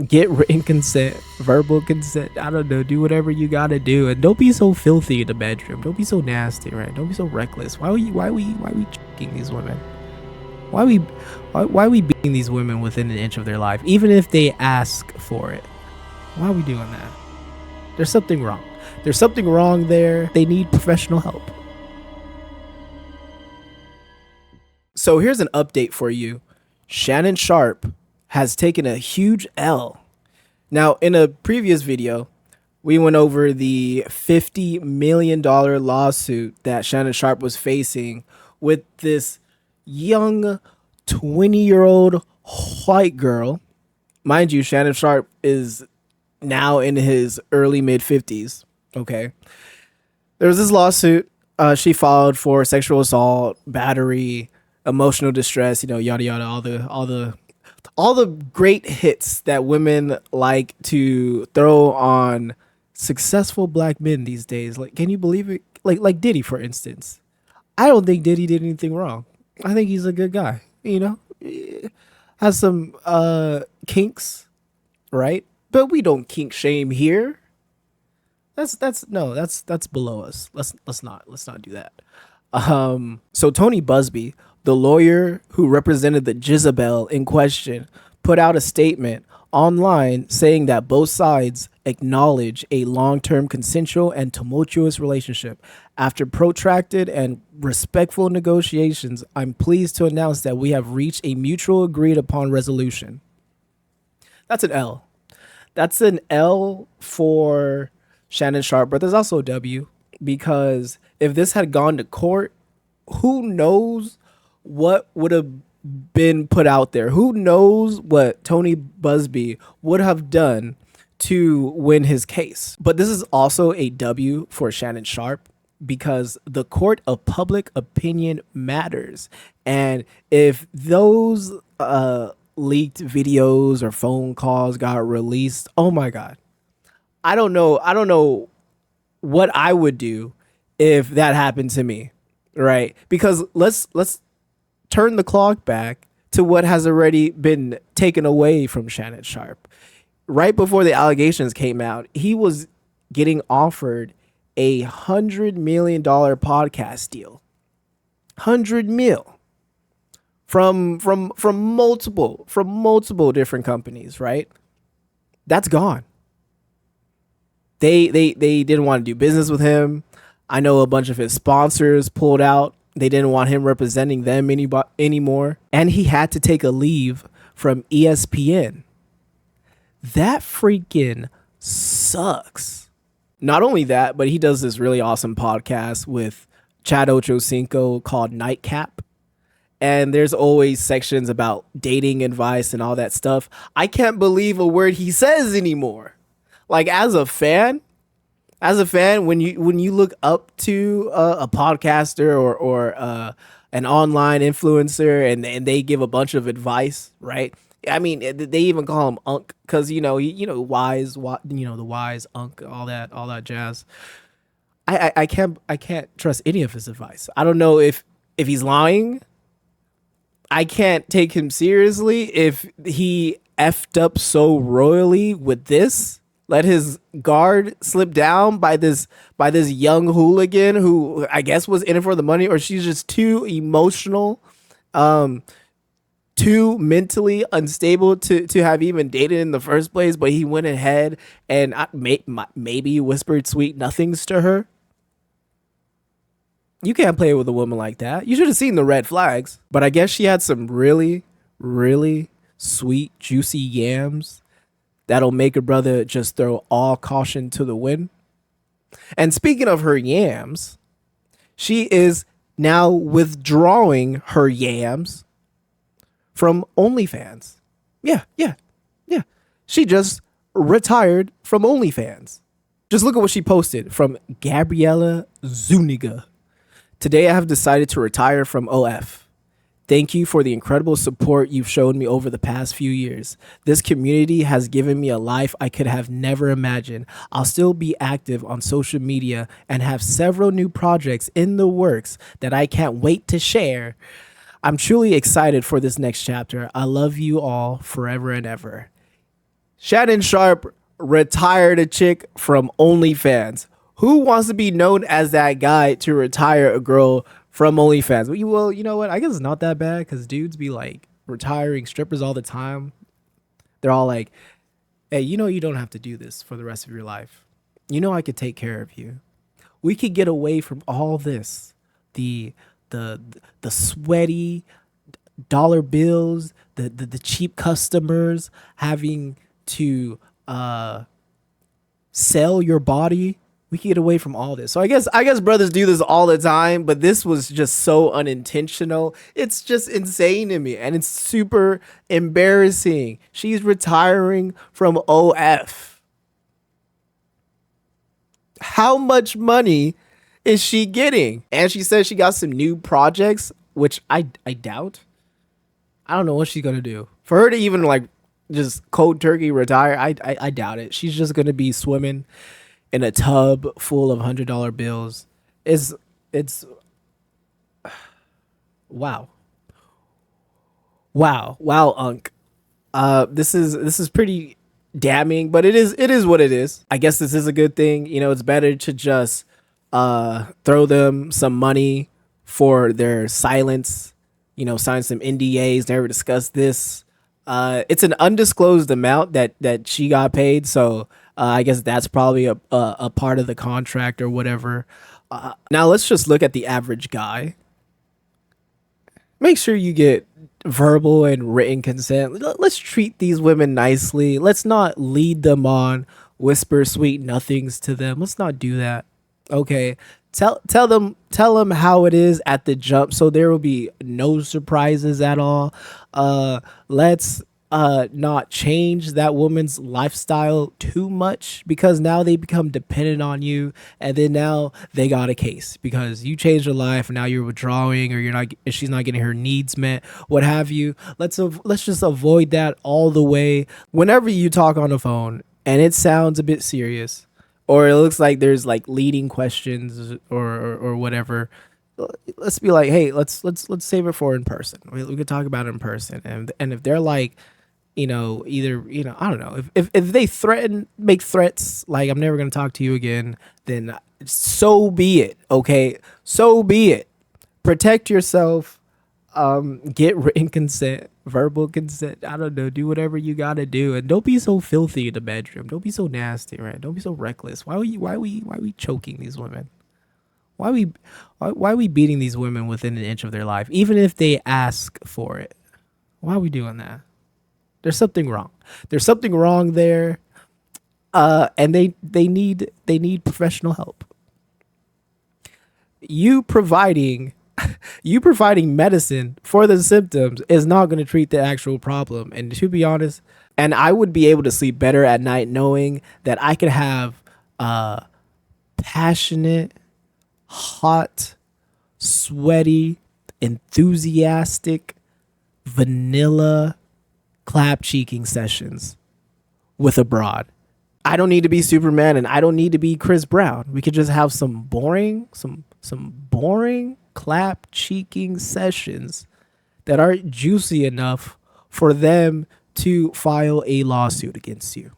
Get written consent, verbal consent. I don't know. Do whatever you gotta do, and don't be so filthy in the bedroom. Don't be so nasty, right? Don't be so reckless. Why we checking these women? Why we beating these women within an inch of their life, even if they ask for it? Why are we doing that? There's something wrong. There's something wrong there. They need professional help. So here's an update for you. Shannon Sharpe has taken a huge L. Now, in a previous video, we went over the $50 million lawsuit that Shannon Sharpe was facing with this young 20-year-old white girl. Mind you, Shannon Sharpe is now in his early mid-50s. Okay. There was this lawsuit she filed for sexual assault, battery, emotional distress, yada yada, all the great hits that women like to throw on successful black men these days. Like, can you believe it? Like Diddy, for instance. I don't think Diddy did anything wrong. I think he's a good guy. Has some kinks, right? But we don't kink shame here. That's below us. Let's not do that. So Tony Busby, the lawyer who represented the Jezebel in question, put out a statement online saying that both sides acknowledge a long-term consensual and tumultuous relationship. After protracted and respectful negotiations, I'm pleased to announce that we have reached a mutual agreed upon resolution. That's an L. That's an L for Shannon Sharpe, but there's also a W, because if this had gone to court, who knows what would have been put out there? Who knows what Tony Busby would have done to win his case? But this is also a W for Shannon Sharpe, because the court of public opinion matters. And if those leaked videos or phone calls got released, oh my God. I don't know what I would do if that happened to me, right? Because let's turn the clock back to what has already been taken away from Shannon Sharpe. Right before the allegations came out, he was getting offered $100 million podcast deal. 100 mil from multiple different companies, right? That's gone. They didn't want to do business with him. I know a bunch of his sponsors pulled out. They didn't want him representing them anymore. And he had to take a leave from ESPN. That freaking sucks. Not only that, but he does this really awesome podcast with Chad Ochocinco called Nightcap. And there's always sections about dating advice and all that stuff. I can't believe a word he says anymore. Like, as a fan, when you look up to a podcaster or an online influencer and they give a bunch of advice, right? I mean, they even call him Unk, because wise, the wise Unk, all that jazz. I can't trust any of his advice. I don't know if he's lying. I can't take him seriously if he effed up so royally with this. Let his guard slip down by this young hooligan who I guess was in it for the money, or she's just too emotional, too mentally unstable to have even dated in the first place. But he went ahead and maybe whispered sweet nothings to her. You can't play with a woman like that. You should have seen the red flags. But I guess she had some really, really sweet, juicy yams that'll make a brother just throw all caution to the wind. And speaking of her yams, she is now withdrawing her yams from OnlyFans. Yeah. She just retired from OnlyFans. Just look at what she posted from Gabriella Zuniga. Today I have decided to retire from OF. Thank you for the incredible support you've shown me over the past few years. This community has given me a life I could have never imagined. I'll still be active on social media and have several new projects in the works that I can't wait to share. I'm truly excited for this next chapter. I love you all forever and ever. Shannon Sharpe retired a chick from OnlyFans. Who wants to be known as that guy to retire a girl from OnlyFans? Well, you know what? I guess it's not that bad because dudes be like retiring strippers all the time. They're all like, hey, you know, you don't have to do this for the rest of your life. You know, I could take care of you. We could get away from all this. The the the sweaty dollar bills, the cheap customers having to sell your body. We can get away from all this. So I guess brothers do this all the time, but this was just so unintentional. It's just insane to me and it's super embarrassing. She's retiring from OF. How much money is she getting? And she says she got some new projects, which I doubt. I don't know what she's gonna do. For her to even like just cold turkey retire, I doubt it. She's just gonna be swimming in a tub full of $100 bills. It's wow. Wow, Unc. This is pretty damning, but it is what it is. I guess this is a good thing. You know, it's better to just throw them some money for their silence. You know, sign some NDAs, never discuss this. It's an undisclosed amount that she got paid, so I guess that's probably a part of the contract or whatever. Now let's just look at the average guy. Make sure you get verbal and written consent. Let's treat these women nicely. Let's not lead them on, whisper sweet nothings to them. Let's not do that. Okay. Tell them how it is at the jump so there will be no surprises at all. Let's not change that woman's lifestyle too much because now they become dependent on you and then now they got a case because you changed her life and now you're withdrawing or you're not she's not getting her needs met, what have you. Let's just avoid that all the way. Whenever you talk on the phone and it sounds a bit serious or it looks like there's like leading questions or whatever, let's be like, hey, let's save it for in person. We could talk about it in person, and if they're like, you know, either, you know, I don't know, if they make threats like I'm never gonna talk to you again, then so be it. Okay, so be it. Protect yourself. Get written consent, verbal consent. I don't know. Do whatever you gotta do, and don't be so filthy in the bedroom. Don't be so nasty, right? Don't be so reckless. Why are we choking these women? Why are we beating these women within an inch of their life, even if they ask for it? Why are we doing that? There's something wrong. There's something wrong there, and they need professional help. You providing you providing medicine for the symptoms is not going to treat the actual problem. And to be honest, and I would be able to sleep better at night knowing that I could have passionate, hot, sweaty, enthusiastic, vanilla clap cheeking sessions with a broad. I don't need to be Superman and I don't need to be Chris Brown. We could just have some boring clap cheeking sessions that aren't juicy enough for them to file a lawsuit against you.